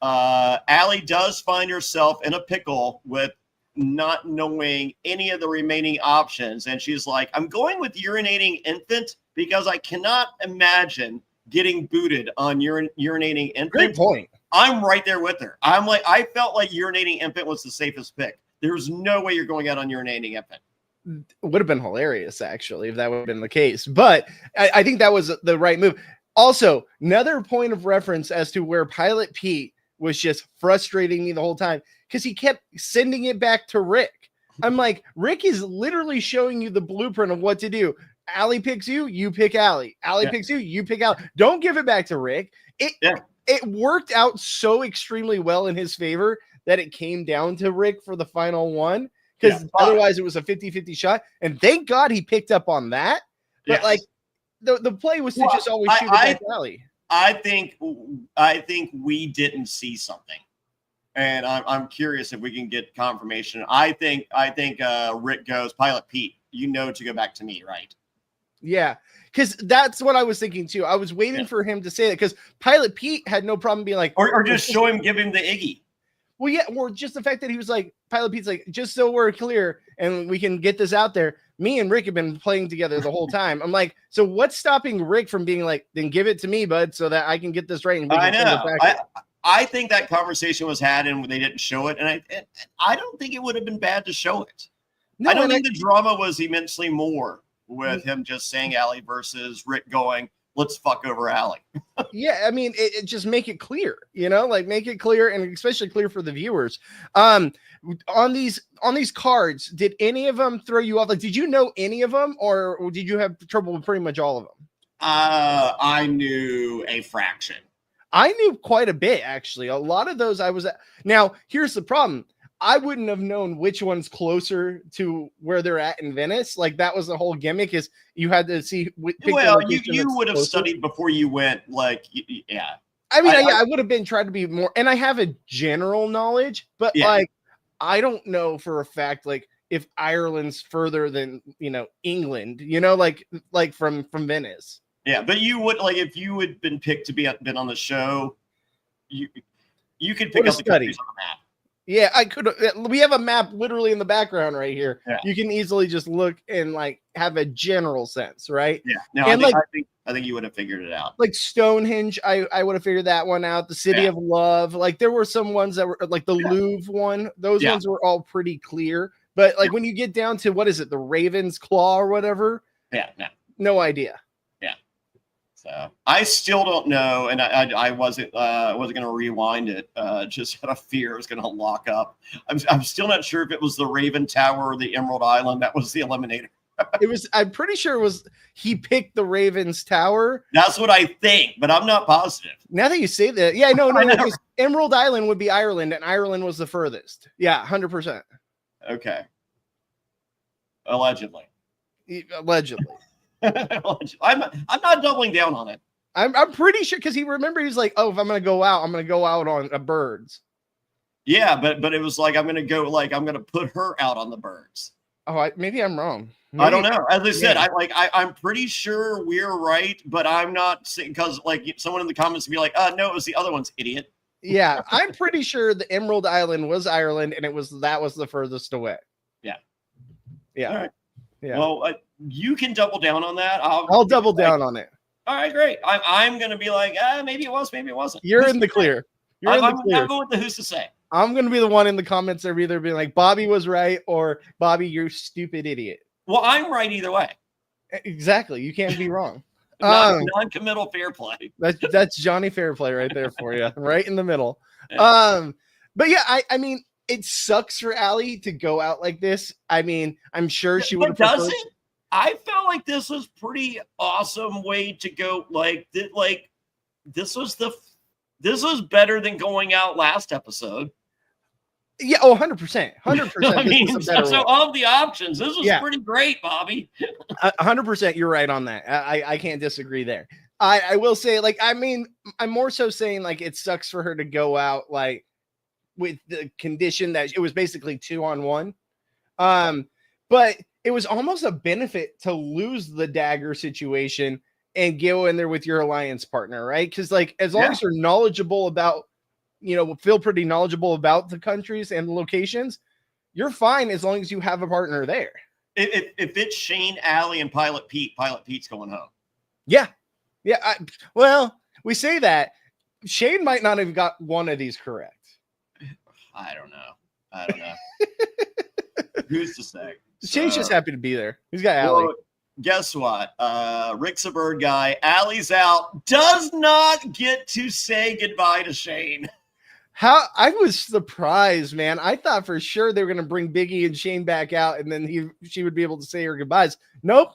Allie does find herself in a pickle with not knowing any of the remaining options. And she's like, I'm going with urinating infant because I cannot imagine getting booted on urinating infant. Great point. I'm right there with her. I'm like, I felt like urinating infant was the safest pick. There's no way you're going out on urinating infant. Would have been hilarious, actually, if that would have been the case. But I think that was the right move. Also, another point of reference as to where Pilot Pete was just frustrating me the whole time because he kept sending it back to Rick. I'm like, Rick is literally showing you the blueprint of what to do. Allie picks you, you pick Allie. Allie picks you, you pick Allie. Don't give it back to Rick. It worked out so extremely well in his favor that it came down to Rick for the final one, because otherwise it was a 50-50 shot. And thank God he picked up on that. But like the play was to just always shoot it back to Allie. I think we didn't see something. And I'm curious if we can get confirmation. I think Rick goes, Pilot Pete, to go back to me, right? Yeah, because that's what I was thinking too. I was waiting for him to say that because Pilot Pete had no problem being like, or just give him the Iggy. Well, yeah, or just the fact that he was like, Pilot Pete's like, just so we're clear and we can get this out there. Me and Rick have been playing together the whole time. I'm like, so what's stopping Rick from being like, then give it to me, bud, so that I can get this right? And I know. I think that conversation was had and they didn't show it. And I don't think it would have been bad to show it. No, I don't think the drama was immensely more with him just saying Allie versus Rick going, let's fuck over Allie. Yeah, I mean, it just make it clear, make it clear, and especially clear for the viewers. On these cards, did any of them throw you off? Like, did you know any of them, or did you have trouble with pretty much all of them? I knew a fraction. I knew quite a bit, actually. A lot of those I was at. Now, here's the problem. I wouldn't have known which one's closer to where they're at in Venice. Like, that was the whole gimmick, is you had to see. Well, you would have studied before you went. Like, yeah. I mean, I would have been trying to be more, and I have a general knowledge, but like, I don't know for a fact, like, if Ireland's further than, England, like from Venice. Yeah, but you would, like, if you had been picked to been on the show, you could pick up the countries on the map. Yeah, I could. We have a map literally in the background right here. Yeah. You can easily just look and like have a general sense, right? Yeah. No, I think you would have figured it out. Like Stonehenge, I would have figured that one out. The City of Love, like there were some ones that were like the Louvre one. Those ones were all pretty clear. But like when you get down to what is it, the Raven's Claw or whatever? Yeah. No idea. So I still don't know, and I wasn't going to rewind it. Just out of fear it was going to lock up. I'm still not sure if it was the Raven Tower or the Emerald Island that was the eliminator. I'm pretty sure it was. He picked the Raven's Tower. That's what I think, but I'm not positive. Now that you say that, yeah, no, because Emerald Island would be Ireland, and Ireland was the furthest. Yeah, 100%. Okay. Allegedly. I'm not doubling down on it. I'm pretty sure because he was like, oh, if I'm gonna go out on birds. Yeah, but it was like I'm gonna put her out on the birds. Oh, maybe I'm wrong. I don't know. As I said, Yeah. I'm pretty sure we're right, but I'm not saying, because like someone in the comments would be like, no, it was the other one's idiot. Yeah, I'm pretty sure the Emerald Island was Ireland, and that was the furthest away. Yeah. Yeah. All right. Yeah. Well, you can double down on that. I'll double down on it. All right, great. I'm going to be like, maybe it was, maybe it wasn't. You're in the clear. I'm going with the who's to say. I'm going to be the one in the comments that are either being like, Bobby was right, or Bobby, you're stupid idiot. Well, I'm right either way. Exactly. You can't be wrong. Non-committal fair play. That's Jonny Fairplay right there for you, right in the middle. Yeah. But yeah, I mean, it sucks for Allie to go out like this. I mean, I'm sure she would have. Does it? I felt like this was pretty awesome way to go. This was better than going out last episode. Yeah, 100%. 100%. I mean, so of the options, this was pretty great, Bobby. 100%. You're right on that. I can't disagree there. I will say, like, I mean, I'm more so saying, like, it sucks for her to go out, like, with the condition that it was basically 2-on-1. But it was almost a benefit to lose the dagger situation and go in there with your alliance partner, right? Because, like, as long as you're knowledgeable about, feel pretty knowledgeable about the countries and the locations, you're fine as long as you have a partner there. If it's Shane, Allie, and Pilot Pete's going home. Yeah. Yeah. Well, we say that. Shane might not have got one of these correct. I don't know. Who's to say? Shane's just happy to be there. He's got Allie. Well, guess what? Rick's a bird guy. Allie's out. Does not get to say goodbye to Shane. How I was surprised, man. I thought for sure they were going to bring Biggie and Shane back out, and then she would be able to say her goodbyes. Nope.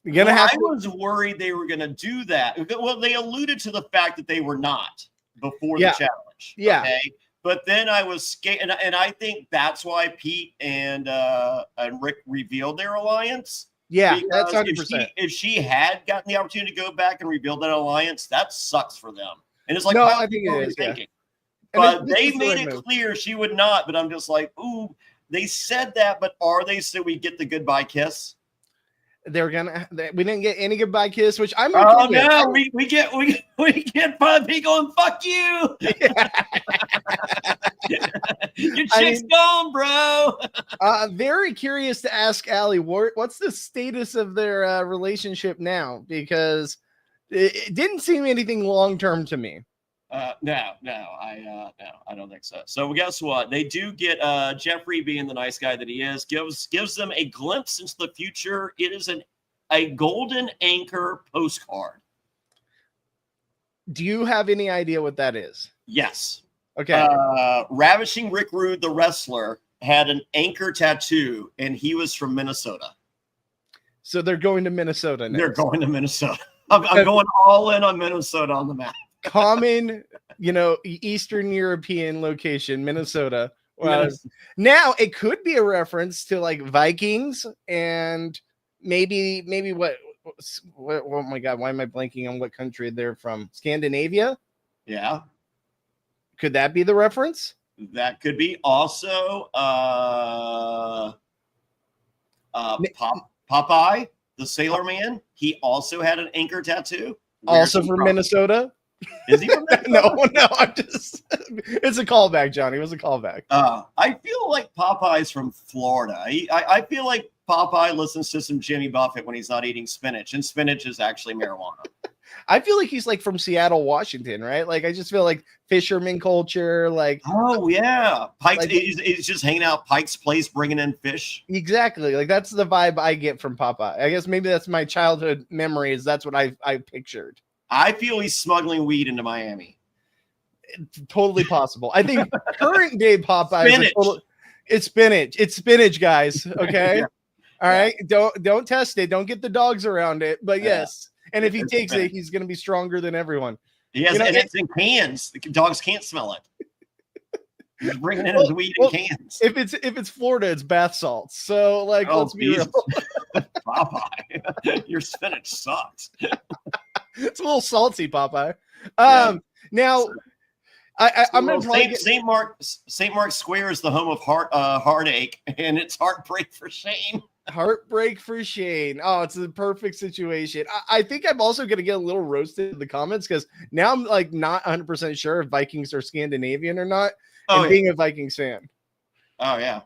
I was worried they were going to do that. Well, they alluded to the fact that they were not before the challenge. Yeah. Okay? But then I was scared, and I think that's why Pete and Rick revealed their alliance. Yeah, that's 100%. If she had gotten the opportunity to go back and rebuild that alliance, that sucks for them. And it's like, no, I think it is. Thinking. But they made it clear she would not. But I'm just like, ooh, they said that, but are they so we get the goodbye kiss? They're gonna. We didn't get any goodbye kiss, which I'm. Oh no, we get Bobby going, fuck you. Yeah. Your chick's gone, bro. Very curious to ask Allie, what's the status of their relationship now? Because it didn't seem anything long term to me. No, I don't think so. So guess what? They do get Jeffrey, being the nice guy that he is, gives them a glimpse into the future. It is a golden anchor postcard. Do you have any idea what that is? Yes. Okay. Ravishing Rick Rude, the wrestler, had an anchor tattoo, and he was from Minnesota. So they're going to Minnesota now. They're going to Minnesota. I'm going all in on Minnesota on the map. Common, Eastern European location, Minnesota. Now it could be a reference to like Vikings and maybe what oh my God, why am I blanking on what country they're from? Scandinavia? Yeah. Could that be the reference? That could be. Also Popeye, the Sailor Man, he also had an anchor tattoo. Also from Minnesota? Is he from Minnesota? No, I'm just it's a callback, Johnny. It was a callback. I feel like Popeye's from Florida. I feel like Popeye listens to some Jimmy Buffett when he's not eating spinach, and spinach is actually marijuana. I feel like he's like from Seattle, Washington, right? Like I just feel like fisherman culture, like oh yeah, Pike's he's just hanging out Pike's Place, bringing in fish. Exactly, like that's the vibe I get from Popeye. I guess maybe that's my childhood memories. That's what I pictured. I feel he's smuggling weed into Miami. It's totally possible. I think current day Popeye spinach. It's spinach. It's spinach, guys. Okay. Yeah. All right. Don't test it. Don't get the dogs around it. But yes. And if he takes it, he's going to be stronger than everyone. Yes, and it's in cans. The dogs can't smell it. He's bringing in his weed in cans. If it's Florida, it's bath salts. So let's be real. Popeye, your spinach sucks. It's a little salty, Popeye. Now, I'm gonna probably St. Mark's Square is the home of heartache, and it's heartbreak for Shane. Heartbreak for Shane. Oh, it's the perfect situation. I think I'm also going to get a little roasted in the comments because now I'm like not 100% sure if Vikings are Scandinavian or not. And being a Vikings fan. Oh, yeah.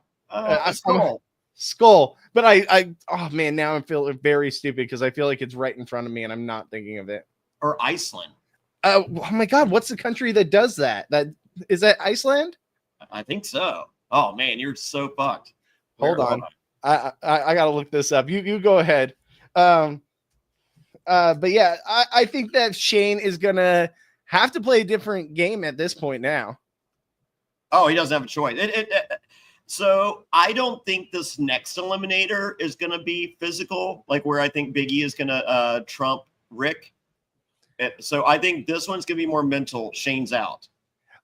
Skull. But oh man, now I'm feeling very stupid because I feel like it's right in front of me and I'm not thinking of it. Or Iceland. Oh my God, what's the country that does that? Is that Iceland? I think so. Oh man, you're so fucked. Hold on. I gotta look this up. You go ahead. But yeah, I think that Shane is gonna have to play a different game at this point now. Oh, he doesn't have a choice. So I don't think this next eliminator is gonna be physical, like where I think Big E is gonna trump Rick. So I think this one's gonna be more mental. Shane's out.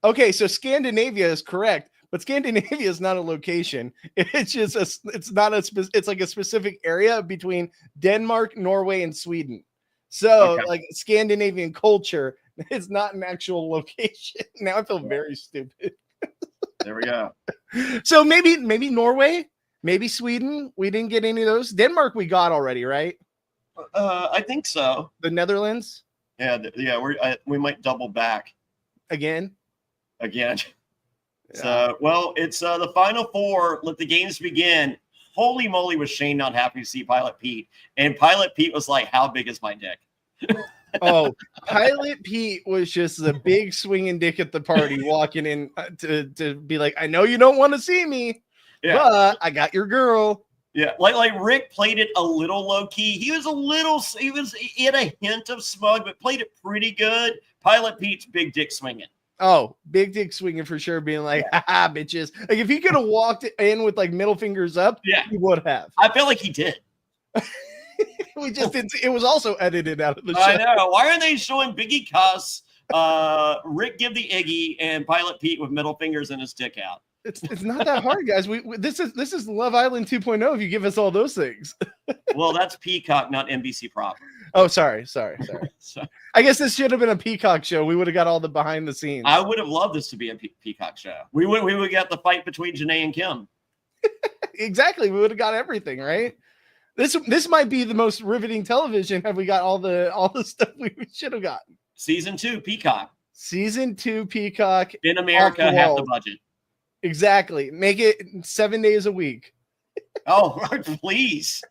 Okay, so Scandinavia is correct. But Scandinavia is not a location. It's just it's like a specific area between Denmark, Norway, and Sweden. So like Scandinavian culture, it's not an actual location. Now I feel very stupid. There we go. So maybe Norway, maybe Sweden. We didn't get any of those. Denmark we got already, right? I think so. The Netherlands. Yeah. We might double back again. Yeah. So, well, it's the final four. Let the games begin. Holy moly, was Shane not happy to see Pilot Pete. And Pilot Pete was like, how big is my dick? Oh, Pilot Pete was just the big swinging dick at the party, walking in to be like, I know you don't want to see me, but I got your girl. Yeah, like Rick played it a little low key. He had a hint of smug, but played it pretty good. Pilot Pete's big dick swinging. Oh, big dick swinging for sure, being like, haha, bitches. Like, if he could have walked in with, like, middle fingers up, he would have. I feel like he did. We just didn't see. It was also edited out of the show. I know. Why are they showing Biggie cuss, Rick give the Iggy, and Pilot Pete with middle fingers and his dick out? It's not that hard, guys. This is Love Island 2.0 if you give us all those things. Well, that's Peacock, not NBC proper. Oh, sorry. I guess this should have been a Peacock show. We would have got all the behind the scenes. I would have loved this to be a Peacock show. We would get the fight between Janae and Kim. Exactly. We would have got everything, right? This might be the most riveting television. Have we got all the stuff we should have gotten? Season 2 Peacock. Season 2 Peacock. In America, half the budget. Exactly. Make it 7 days a week. Oh, please.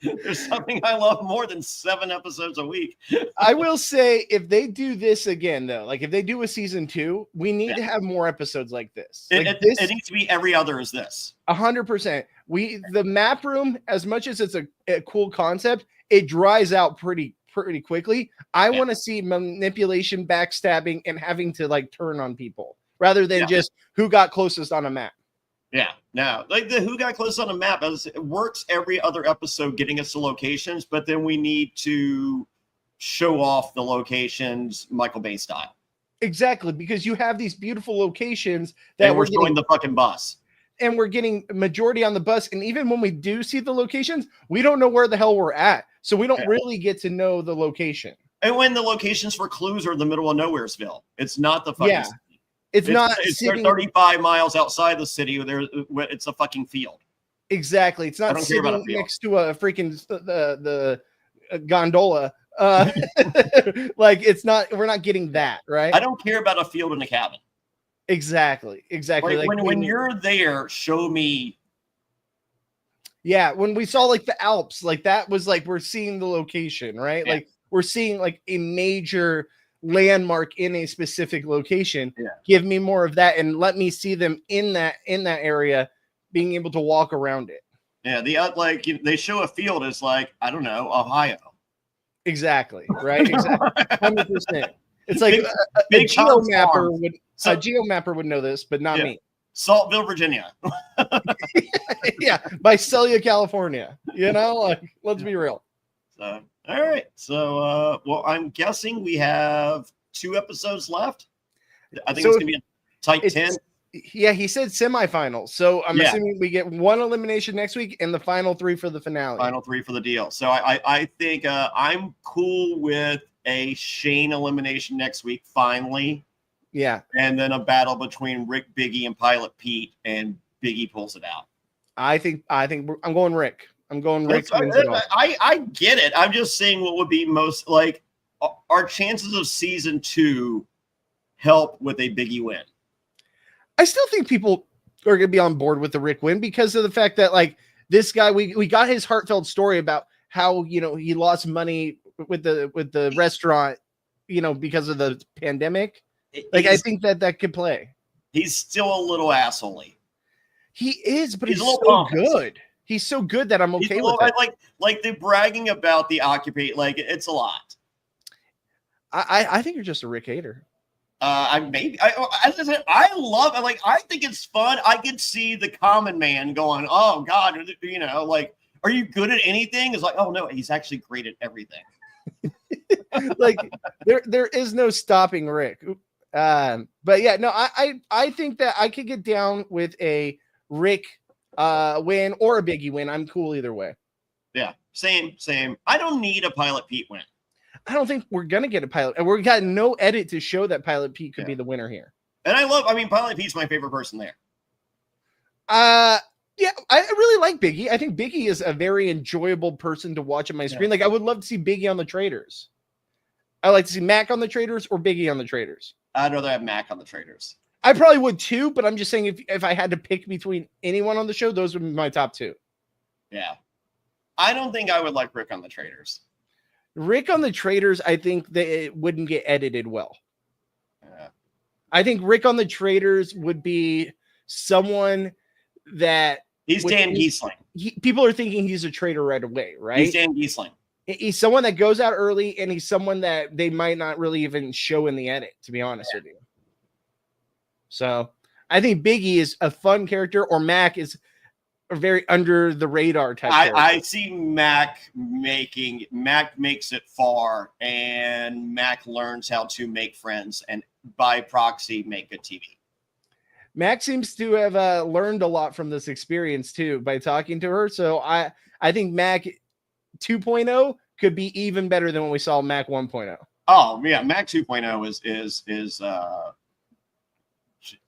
There's something I love more than 7 episodes a week. I will say, if they do this again, though, like if they do a season 2, we need to have more episodes like this. It needs to be every other as this. 100%. The map room, as much as it's a cool concept, it dries out pretty quickly. I want to see manipulation, backstabbing, and having to like turn on people rather than just who got closest on a map. Yeah, no, like the who got close on a map, it works every other episode getting us to locations, but then we need to show off the locations Michael Bay style. Exactly, because you have these beautiful locations that we're showing the fucking bus. And we're getting majority on the bus. And even when we do see the locations, we don't know where the hell we're at. So we don't really get to know the location. And when the locations for clues are in the middle of Nowheresville, it's not the fucking city. It's 35 miles outside the city. It's a fucking field. Exactly. It's not sitting next to a freaking the gondola. Like it's not. We're not getting that right. I don't care about a field in a cabin. Exactly. Like when you're there, show me. Yeah, when we saw like the Alps, like that was like we're seeing the location, right? Yeah. Like we're seeing like a major landmark in a specific location. Yeah. Give me more of that and let me see them in that area being able to walk around it. Yeah, they show a field as like, I don't know, Ohio. Exactly, right? Exactly. 100%. It's like a geomapper would know this, but not me. Saltville, Virginia. Yeah, by Celia, California. You know, like let's be real. So all right. So well, I'm guessing we have 2 episodes left. I think it's gonna be a tight 10. Yeah, he said semifinals. So I'm assuming we get 1 elimination next week and the final 3 for the finale. Final 3 for the deal. So I think I'm cool with a Shane elimination next week, finally. Yeah. And then a battle between Rick, Biggie, and Pilot Pete, and Biggie pulls it out. I think I'm going Rick. I'm going Rick wins it all. I get it. I'm just saying what would be most like our chances of season 2 help with a Biggie win. I still think people are going to be on board with the Rick win because of the fact that like this guy, we got his heartfelt story about how, you know, he lost money with the restaurant, you know, because of the pandemic. Like, I think that could play. He's still a little assholey. He is, but he's so good. He's so good that I'm okay with it. Like the bragging about the occupation, like it's a lot. I think you're just a Rick hater. I love it. Like, I think it's fun. I could see the common man going, oh God, you know, like, are you good at anything? It's like, oh no, he's actually great at everything. Like there is no stopping Rick. But yeah, no, I think that I could get down with a Rick win or a Biggie win. I'm cool either way. Yeah, same. I don't need a Pilot Pete win. I don't think we're gonna get a Pilot, and we got no edit to show that Pilot Pete could be the winner here. And Pilot Pete's my favorite person there. Yeah, I really like Biggie. I think Biggie is a very enjoyable person to watch on my screen. Like, I would love to see Biggie on the Traders. I like to see Mac on the Traders or Biggie on the Traders. I'd rather have Mac on the Traders. I probably would too, but I'm just saying if I had to pick between anyone on the show, those would be my top 2. Yeah. I don't think I would like Rick on the Traders. Rick on the Traders, I think that it wouldn't get edited well. Yeah. I think Rick on the Traders would be someone that he's Dan Giesling. People are thinking he's a trader right away, right? He's Dan Giesling. He's someone that goes out early, and he's someone that they might not really even show in the edit, to be honest with you. So I think Biggie is a fun character, or Mac is a very under the radar type. I see Mac makes it far, and Mac learns how to make friends and by proxy make good TV. Mac seems to have learned a lot from this experience too by talking to her. So I think Mac 2.0 could be even better than when we saw Mac 1.0. Oh yeah, Mac 2.0 is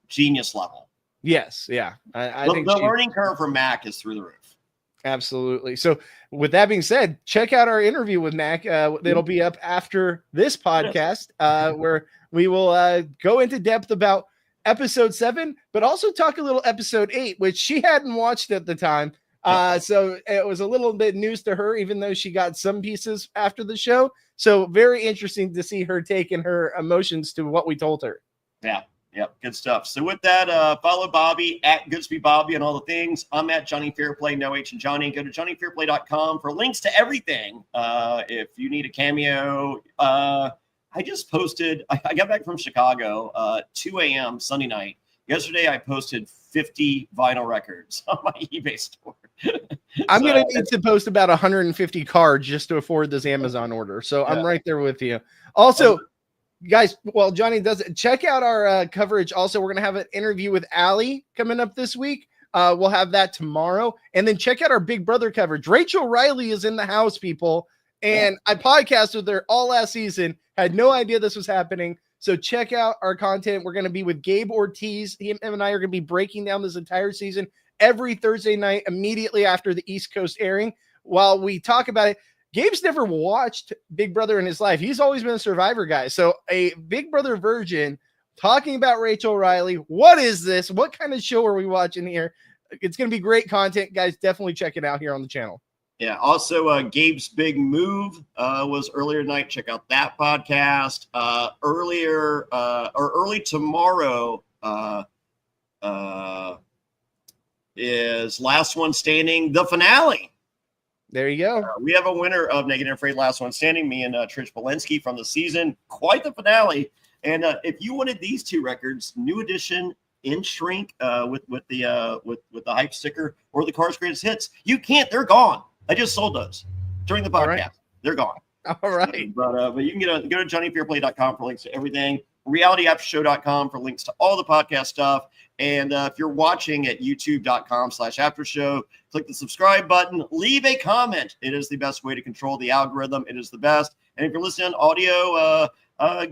genius level. Yes, yeah. I think the learning curve for Mac is through the roof. Absolutely. So with that being said, check out our interview with Mac. It'll be up after this podcast, where we will go into depth about episode 7, but also talk a little episode 8, which she hadn't watched at the time. So it was a little bit news to her, even though she got some pieces after the show. So very interesting to see her take and her emotions to what we told her. Yeah. Yep, good stuff. So with that, follow Bobby at Goodsby Bobby and all the things. I'm at Jonny Fairplay, no H and Johnny. Go to JonnyFairplay.com for links to everything. If you need a cameo, I just posted. I got back from Chicago 2 a.m. Sunday night. Yesterday, I posted 50 vinyl records on my eBay store. I'm going to need to post about 150 cards just to afford this Amazon order. So I'm right there with you. Also, guys, while Johnny does it, check out our coverage. Also, we're going to have an interview with Allie coming up this week. We'll have that tomorrow. And then check out our Big Brother coverage. Rachel Riley is in the house, people. And I podcasted with her all last season. Had no idea this was happening. So check out our content. We're going to be with Gabe Ortiz. Him and I are going to be breaking down this entire season every Thursday night immediately after the East Coast airing. While we talk about it, Gabe's never watched Big Brother in his life. He's always been a Survivor guy. So a Big Brother virgin talking about Rachel Riley. What is this? What kind of show are we watching here? It's going to be great content, guys. Definitely check it out here on the channel. Yeah. Also, Gabe's Big Move was earlier tonight. Check out that podcast. Early tomorrow is Last One Standing, the finale. There you go. We have a winner of Naked and Afraid Last One Standing, me and Trish Belinsky from the season. Quite the finale. And if you wanted these 2 records, new edition in shrink with the hype sticker or the Cars Greatest Hits, you can't. They're gone. I just sold those during the podcast. Right. They're gone. All right. But you can go to JonnyFairplay.com for links to everything. RealityAftershow.com for links to all the podcast stuff. And if you're watching at youtube.com/aftershow, click the subscribe button, leave a comment. It is the best way to control the algorithm. It is the best. And if you're listening on audio,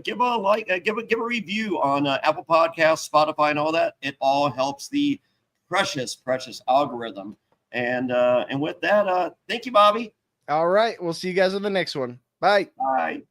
give a like, give a review on Apple Podcasts, Spotify, and all that. It all helps the precious algorithm. And with that, thank you, Bobby. All right. We'll see you guys on the next one. Bye. Bye.